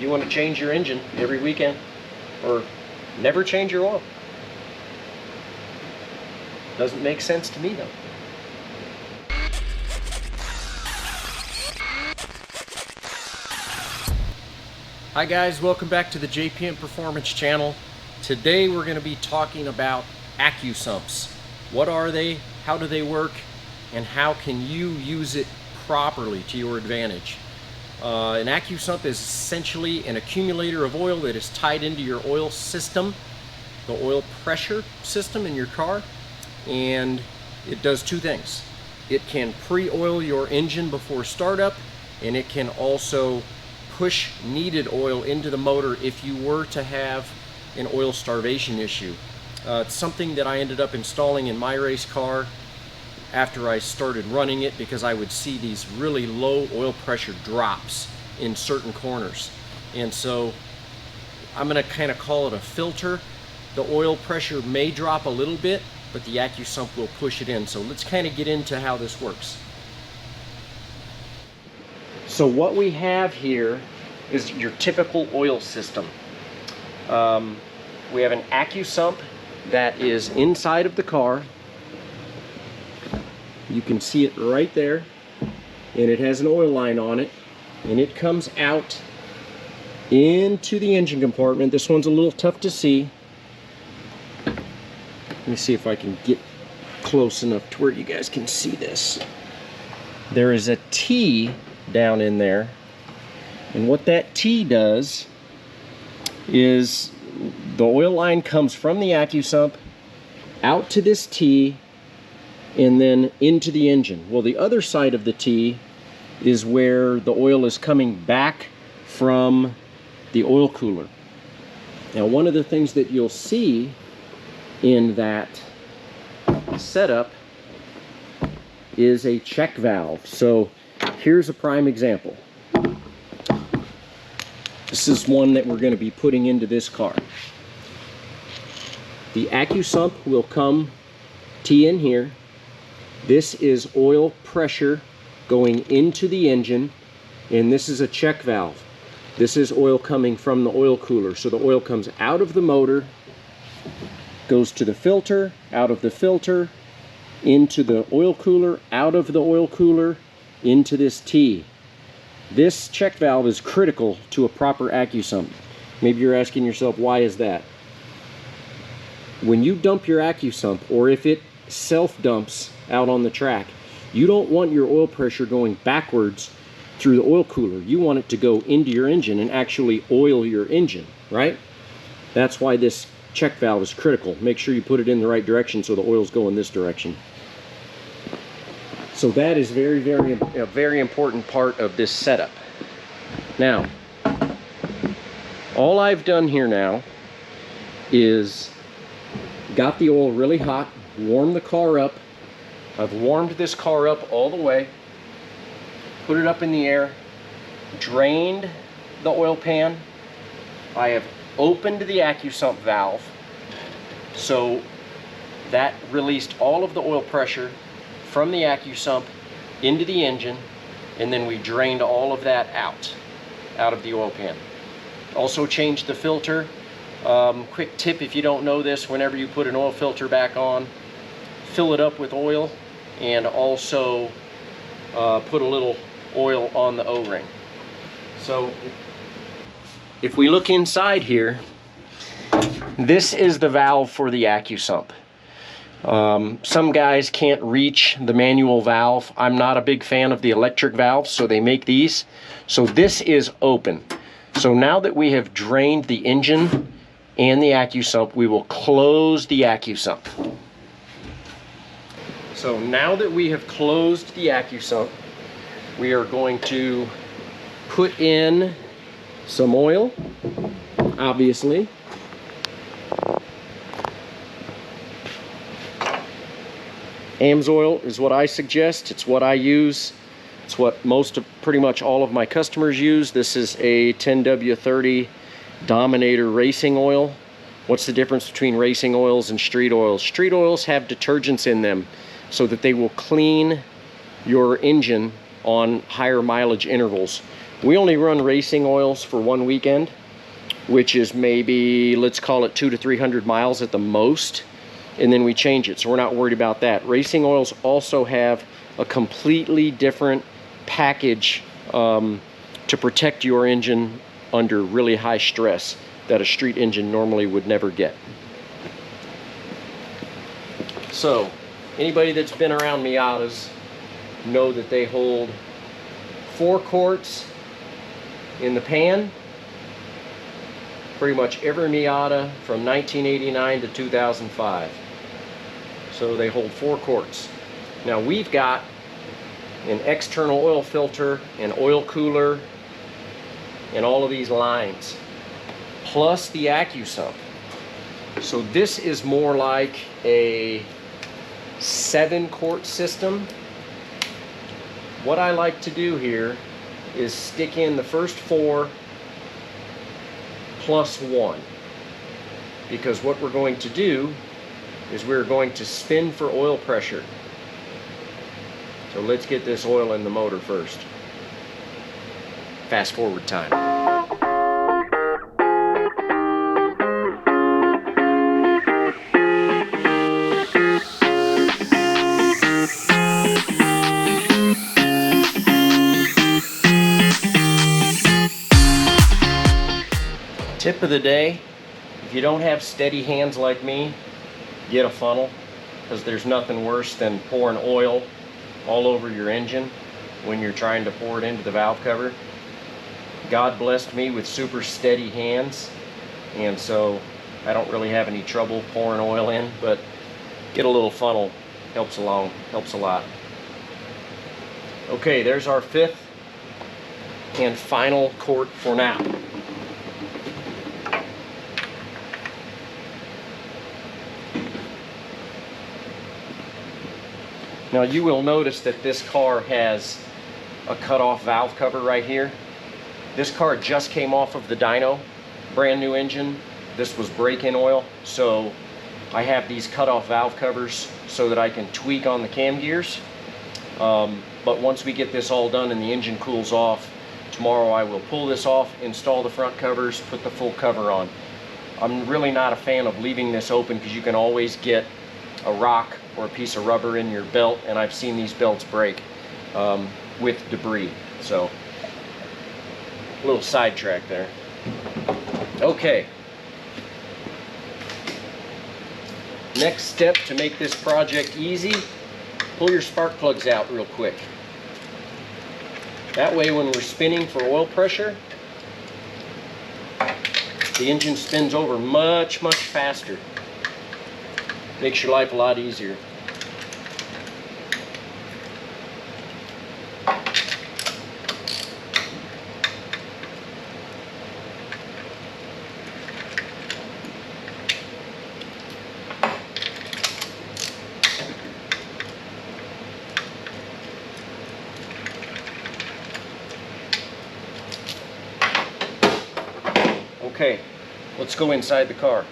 you want to change your engine every weekend, or never change your oil. Doesn't make sense to me though. Hi guys, welcome back to the JPM Performance channel. Today we're going to be talking about Accusumps. What are they, how do they work, and how can you use it properly to your advantage? An Accusump is essentially an accumulator of oil that is tied into your oil system, the oil pressure system in your car, and it does two things. It can pre-oil your engine before startup, and it can also push needed oil into the motor if you were to have an oil starvation issue. It's something that I ended up installing in my race car after I started running it, because I would see these really low oil pressure drops in certain corners. And so I'm going to kind of call it a filter. The oil pressure may drop a little bit, but the Accusump will push it in. So let's kind of get into how this works. So what we have here is your typical oil system. We have an Accusump that is inside of the car. You can see it right there, and it has an oil line on it, and it comes out into the engine compartment. This one's a little tough to see. Let me see if I can get close enough to where you guys can see this. There is a T down in there, and what that T does is the oil line comes from the Accusump out to this T and then into the engine. Well, the other side of the T is where the oil is coming back from the oil cooler. Now, one of the things that you'll see in that setup is a check valve. So here's a prime example. This is one that we're going to be putting into this car. The Accusump will come T in here. This is oil pressure going into the engine, and this is a check valve. This is oil coming from the oil cooler. So the oil comes out of the motor, goes to the filter, out of the filter, into the oil cooler, out of the oil cooler, into this T. This check valve is critical to a proper Accusump. Maybe you're asking yourself, why is that? When you dump your Accusump, or if it self-dumps out on the track, you don't want your oil pressure going backwards through the oil cooler. You want it to go into your engine and actually oil your engine, right? That's why this check valve is critical. Make sure you put it in the right direction so the oil's going this direction. So that is a very important part of this setup. Now, all I've done here now is got the oil really hot, warmed the car up. I've warmed this car up all the way, put it up in the air, drained the oil pan. I have opened the Accusump valve, so that released all of the oil pressure from the Accusump into the engine, and then we drained all of that out of the oil pan. Also changed the filter. Quick tip, if you don't know this, whenever you put an oil filter back on, fill it up with oil, and also put a little oil on the O-ring. So if we look inside here, this is the valve for the Accusump. Some guys can't reach the manual valve. I'm not a big fan of the electric valves, so they make these. So this is open. So now that we have drained the engine and the Accusump, we will close the Accusump. So now that we have closed the Accusump, we are going to put in some oil, obviously. AMSOIL is what I suggest. It's what I use. It's what pretty much all of my customers use. This is a 10W30 Dominator racing oil. What's the difference between racing oils and street oils? Street oils have detergents in them so that they will clean your engine on higher mileage intervals. We only run racing oils for one weekend, which is maybe, let's call it 200 to 300 miles at the most, and then we change it, so we're not worried about that. Racing oils also have a completely different package to protect your engine under really high stress that a street engine normally would never get. So, anybody that's been around Miatas know that they hold 4 quarts in the pan. Pretty much every Miata from 1989 to 2005. So they hold 4 quarts. Now we've got an external oil filter, an oil cooler, and all of these lines, plus the Accusump. So this is more like a 7-quart system. What I like to do here is stick in the first 4 plus 1, because what we're going to do is we're going to spin for oil pressure. So let's get this oil in the motor first. Fast forward time. Tip of the day, if you don't have steady hands like me, get a funnel, because there's nothing worse than pouring oil all over your engine when you're trying to pour it into the valve cover. God blessed me with super steady hands, and so I don't really have any trouble pouring oil in, but get a little funnel, helps a lot. Okay, there's our 5th and final quart for now. Now you will notice that this car has a cut-off valve cover right here. This car just came off of the dyno, brand new engine. This was break-in oil, so I have these cut-off valve covers so that I can tweak on the cam gears. But once we get this all done and the engine cools off, tomorrow I will pull this off, install the front covers, put the full cover on. I'm really not a fan of leaving this open because you can always get a rock or a piece of rubber in your belt, and I've seen these belts break with debris. So, a little sidetrack there. Okay. Next step to make this project easy, pull your spark plugs out real quick. That way when we're spinning for oil pressure, the engine spins over much faster. Makes your life a lot easier. Okay, let's go inside the car.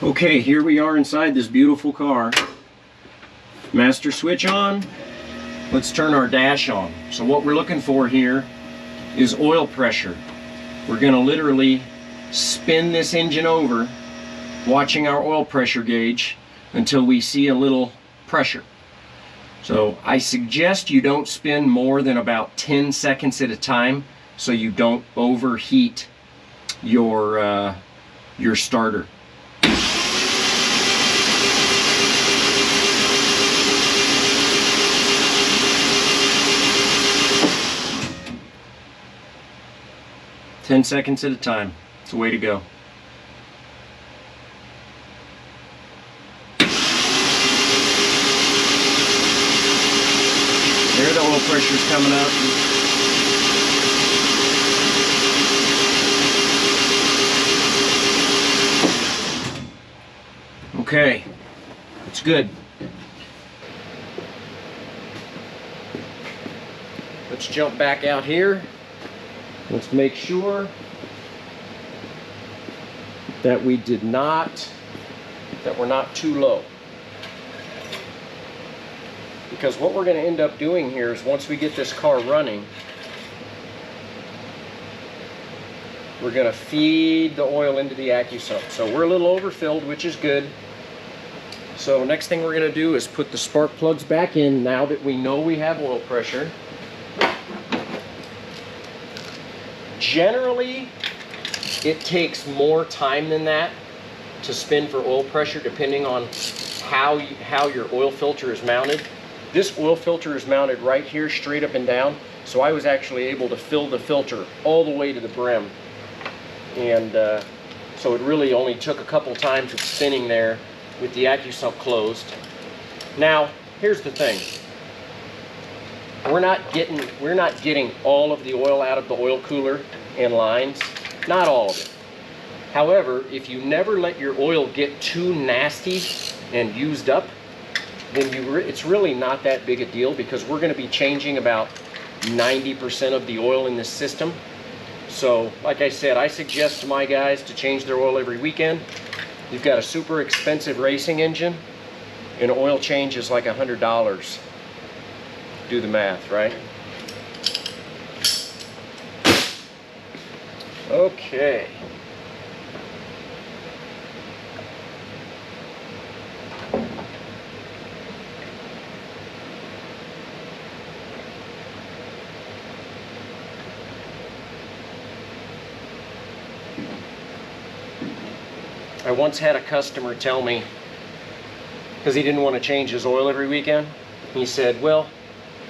Okay, here we are inside this beautiful car. Master switch on. Let's turn our dash on. So what we're looking for here is oil pressure. We're going to literally spin this engine over, watching our oil pressure gauge until we see a little pressure. So I suggest you don't spin more than about 10 seconds at a time so you don't overheat your starter. Ten seconds at a time. It's the way to go. There the oil pressure's coming up. Okay, it's good. Let's jump back out here Let's make sure that we're not too low. Because what we're going to end up doing here is once we get this car running, we're going to feed the oil into the Accusump. So we're a little overfilled, which is good. So next thing we're going to do is put the spark plugs back in now that we know we have oil pressure. Generally, it takes more time than that to spin for oil pressure depending on how your oil filter is mounted. This oil filter is mounted right here, straight up and down, so I was actually able to fill the filter all the way to the brim. And so it really only took a couple times of spinning there with the Accusump closed. Now, here's the thing. We're not getting all of the oil out of the oil cooler and lines. Not all of it. However, if you never let your oil get too nasty and used up, then it's really not that big a deal, because we're going to be changing about 90% of the oil in this system. So, like I said, I suggest to my guys to change their oil every weekend. You've got a super expensive racing engine, an oil change is like $100. Do the math, right? Okay. I once had a customer tell me, because he didn't want to change his oil every weekend, he said, well,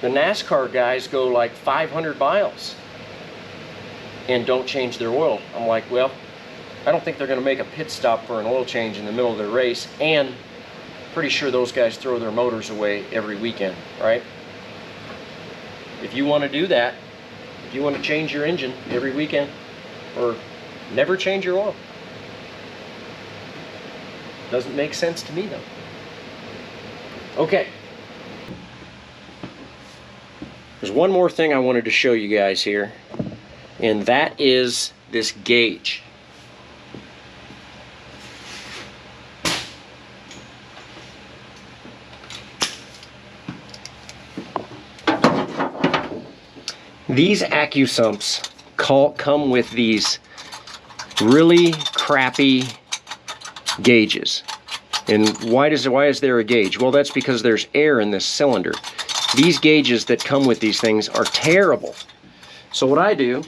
the NASCAR guys go like 500 miles and don't change their oil. I'm like, well, I don't think they're going to make a pit stop for an oil change in the middle of their race, and pretty sure those guys throw their motors away every weekend, right? If you want to do that, if you want to change your engine every weekend, or never change your oil, doesn't make sense to me though. Okay. There's one more thing I wanted to show you guys here, and that is this gauge. These Accusumps come with these really crappy gauges. And why is there a gauge? Well, that's because there's air in this cylinder. These gauges that come with these things are terrible. So what I do,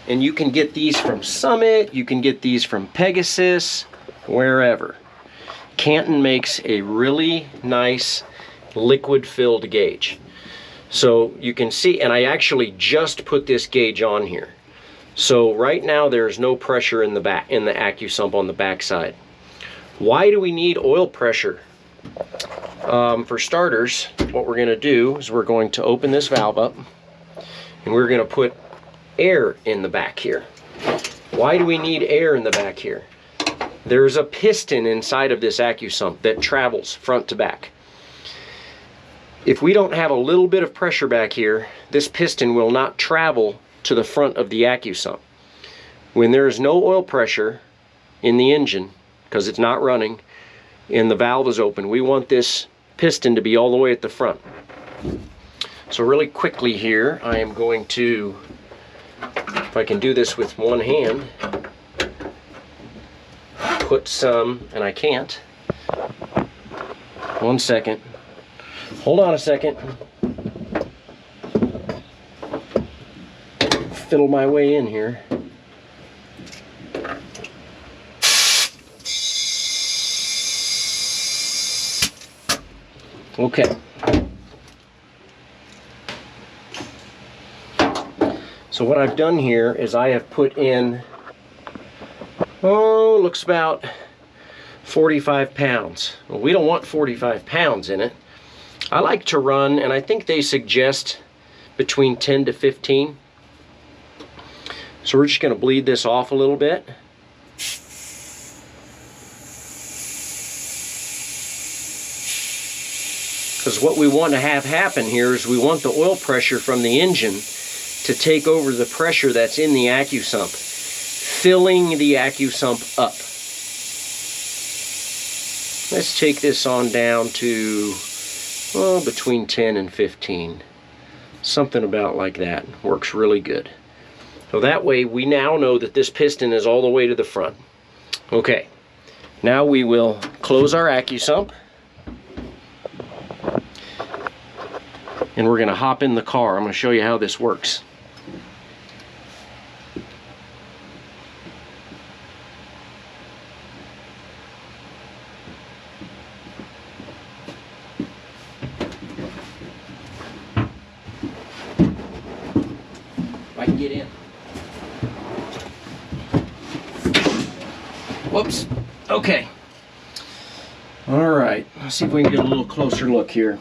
and you can get these from Summit, you can get these from Pegasus, wherever. Canton makes a really nice liquid filled gauge. So you can see, and I actually just put this gauge on here. So right now there's no pressure in the Accusump on the back side. Why do we need oil pressure? For starters, what we're going to do is we're going to open this valve up and we're going to put air in the back here. Why do we need air in the back here? There's a piston inside of this Accusump that travels front to back. If we don't have a little bit of pressure back here, this piston will not travel to the front of the Accusump. When there is no oil pressure in the engine, because it's not running and the valve is open, we want this piston to be all the way at the front. So really quickly here, I am going to, if I can do this with one hand, put some, and I can't. 1 second. Hold on a second. Fiddle my way in here. Okay. So what I've done here is I have put in, looks about 45 pounds. Well, we don't want 45 pounds in it. I like to run, and I think they suggest between 10 to 15. So we're just going to bleed this off a little bit. Because what we want to have happen here is we want the oil pressure from the engine to take over the pressure that's in the Accusump, filling the Accusump up. Let's take this on down to, well, between 10 and 15. Something about like that. Works really good. So that way we now know that this piston is all the way to the front. Okay, now we will close our Accusump. And we're going to hop in the car. I'm going to show you how this works. If I can get in. Whoops. Okay. All right. Let's see if we can get a little closer look here.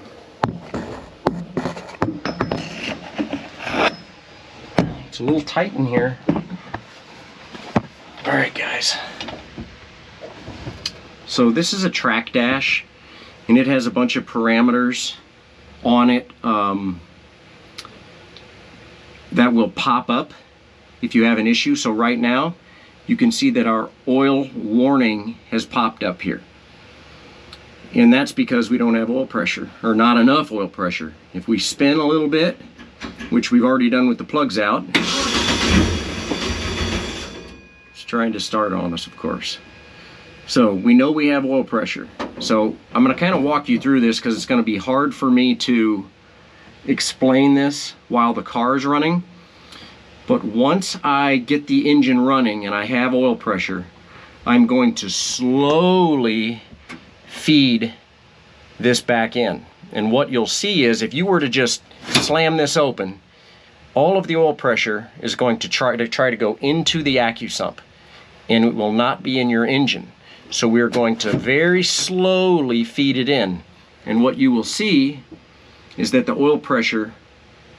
It's a little tight in here. All right, guys. So this is a track dash, and it has a bunch of parameters on it that will pop up if you have an issue. So right now, you can see that our oil warning has popped up here. And that's because we don't have oil pressure, or not enough oil pressure. If we spin a little bit, which we've already done with the plugs out. It's trying to start on us, of course. So we know we have oil pressure. So I'm going to kind of walk you through this because it's going to be hard for me to explain this while the car is running. But once I get the engine running and I have oil pressure, I'm going to slowly feed this back in. And what you'll see is if you were to just slam this open, all of the oil pressure is going to try to go into the Accusump, and it will not be in your engine. So we're going to very slowly feed it in, and what you will see is that the oil pressure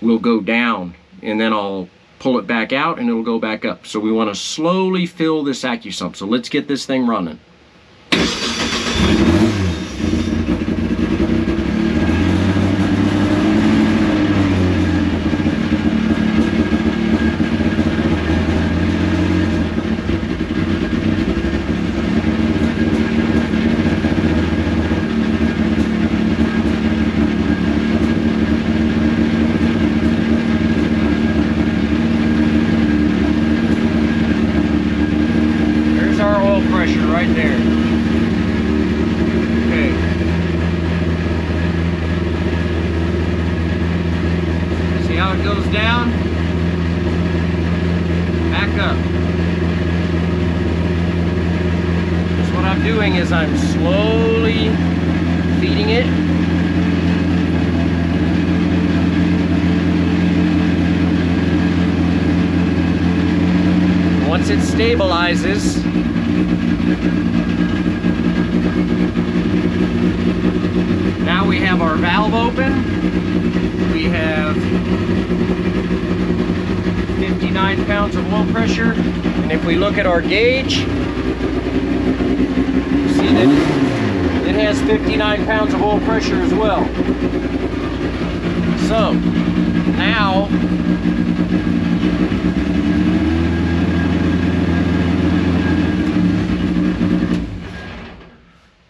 will go down, and then I'll pull it back out and it'll go back up. So we want to slowly fill this Accusump. So let's get this thing running. Right there. Okay. See how it goes down? Back up. So what I'm doing is I'm slowly feeding it. Once it stabilizes, now we have our valve open. We have 59 pounds of oil pressure. And if we look at our gauge, you see that it has 59 pounds of oil pressure as well. So now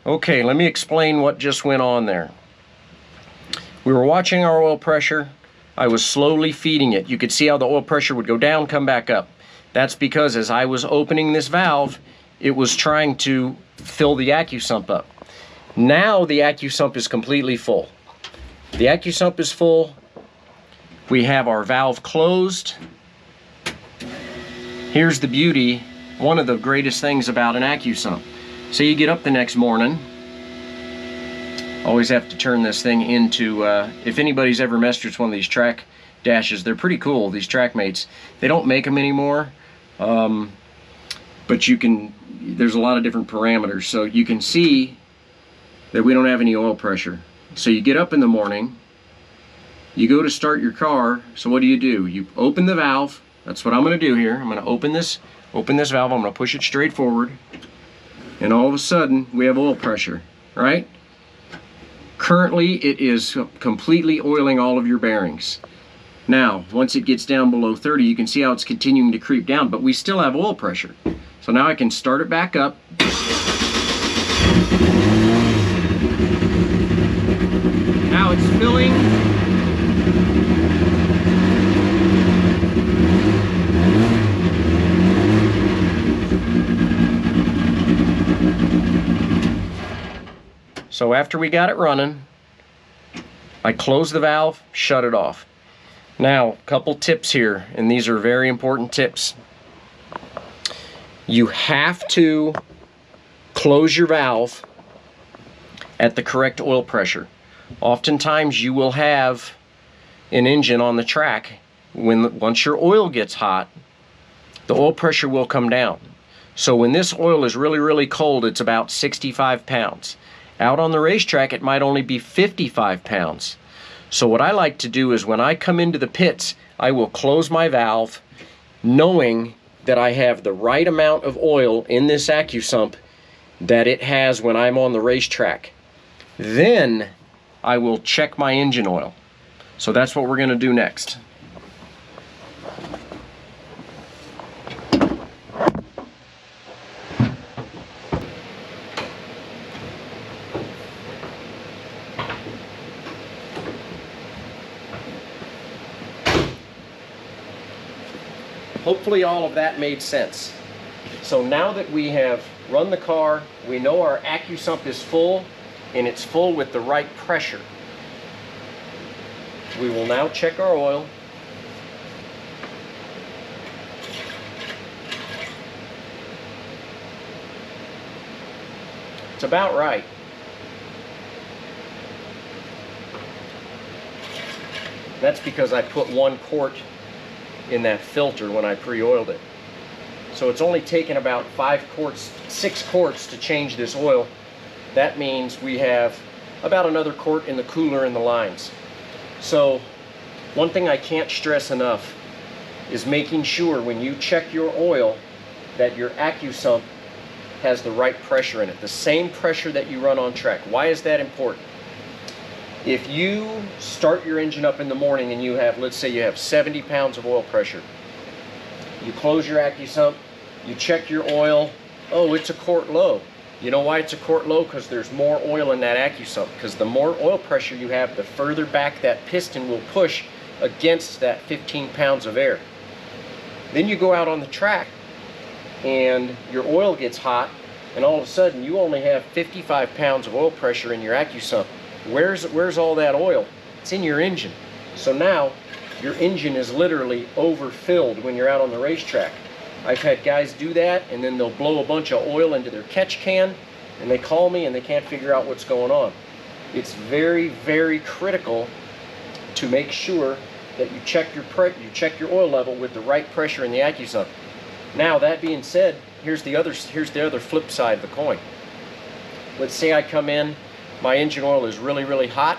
okay, let me explain what just went on there. We were watching our oil pressure. I was slowly feeding it. You could see how the oil pressure would go down, come back up. That's because as I was opening this valve, it was trying to fill the Accusump up. Now the Accusump is completely full. The Accusump is full. We have our valve closed. Here's the beauty, one of the greatest things about an Accusump. So you get up the next morning, always have to turn this thing into, if anybody's ever messed with one of these track dashes, they're pretty cool, these TrackMates. They don't make them anymore, but you can, there's a lot of different parameters. So you can see that we don't have any oil pressure. So you get up in the morning, you go to start your car, so what do? You open the valve. That's what I'm going to do here. I'm going to open this valve, I'm going to push it straight forward. And all of a sudden, we have oil pressure, right? Currently, it is completely oiling all of your bearings. Now, once it gets down below 30, you can see how it's continuing to creep down, but we still have oil pressure. So now I can start it back up. Now it's filling. So after we got it running, I close the valve, shut it off. Now, a couple tips here, and these are very important tips. You have to close your valve at the correct oil pressure. Oftentimes you will have an engine on the track, once your oil gets hot, the oil pressure will come down. So when this oil is really, really cold, it's about 65 pounds. Out on the racetrack, it might only be 55 pounds. So what I like to do is when I come into the pits, I will close my valve knowing that I have the right amount of oil in this Accusump that it has when I'm on the racetrack. Then I will check my engine oil. So that's what we're going to do next. Hopefully all of that made sense. So now that we have run the car, we know our Accusump is full, and it's full with the right pressure. We will now check our oil. It's about right. That's because I put 1 quart in that filter when I pre-oiled it. So it's only taken about 6 quarts to change this oil. That means we have about another quart in the cooler and the lines. So one thing I can't stress enough is making sure when you check your oil that your Accusump has the right pressure in it, the same pressure that you run on track. Why is that important? If you start your engine up in the morning and you have, let's say you have 70 pounds of oil pressure, you close your Accusump, you check your oil, oh, it's a quart low. You know why it's a quart low? Because there's more oil in that Accusump. Because the more oil pressure you have, the further back that piston will push against that 15 pounds of air. Then you go out on the track and your oil gets hot, and all of a sudden you only have 55 pounds of oil pressure in your Accusump. Where's all that oil? It's in your engine. So now your engine is literally overfilled when you're out on the racetrack. I've had guys do that, and then they'll blow a bunch of oil into their catch can, and they call me and they can't figure out what's going on. It's very, very critical to make sure that you check your oil level with the right pressure in the Accusump. Now, that being said, here's the other flip side of the coin. Let's say I come in, my engine oil is really, really hot,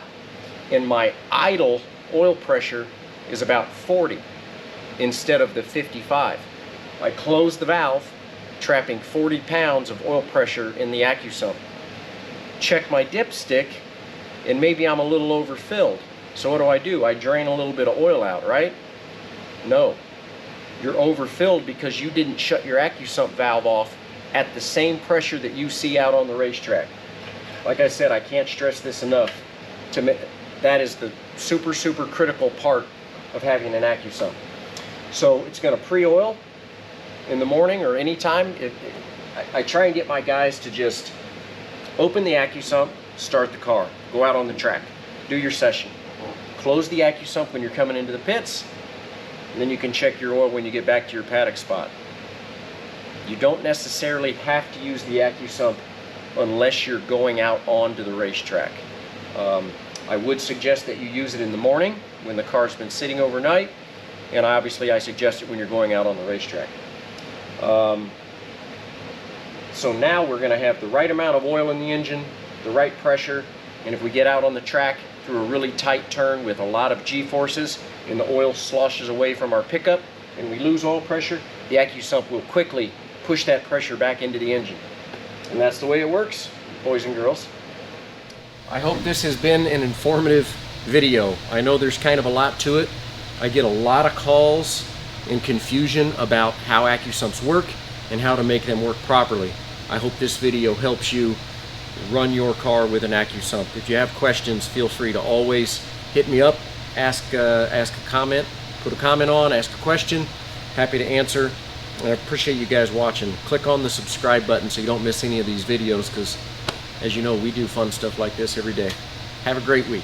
and my idle oil pressure is about 40 instead of the 55. I close the valve, trapping 40 pounds of oil pressure in the Accusump. Check my dipstick, and maybe I'm a little overfilled. So what do? I drain a little bit of oil out, right? No. You're overfilled because you didn't shut your Accusump valve off at the same pressure that you see out on the racetrack. Like I said, I can't stress this enough. That is the super, super critical part of having an Accusump. So it's going to pre-oil in the morning or anytime. I try and get my guys to just open the Accusump, start the car, go out on the track, do your session. Close the Accusump when you're coming into the pits, and then you can check your oil when you get back to your paddock spot. You don't necessarily have to use the Accusump unless you're going out onto the racetrack. I would suggest that you use it in the morning when the car's been sitting overnight, and obviously I suggest it when you're going out on the racetrack. So now we're going to have the right amount of oil in the engine, the right pressure, and if we get out on the track through a really tight turn with a lot of G-forces and the oil sloshes away from our pickup and we lose oil pressure, the Accusump will quickly push that pressure back into the engine. And that's the way it works, boys and girls. I hope this has been an informative video. I know there's kind of a lot to it. I get a lot of calls and confusion about how Accusumps work and how to make them work properly. I hope this video helps you run your car with an Accusump. If you have questions, feel free to always hit me up, ask a comment, put a comment on, ask a question. Happy to answer. And I appreciate you guys watching. Click on the subscribe button so you don't miss any of these videos, because as you know, we do fun stuff like this every day. Have a great week.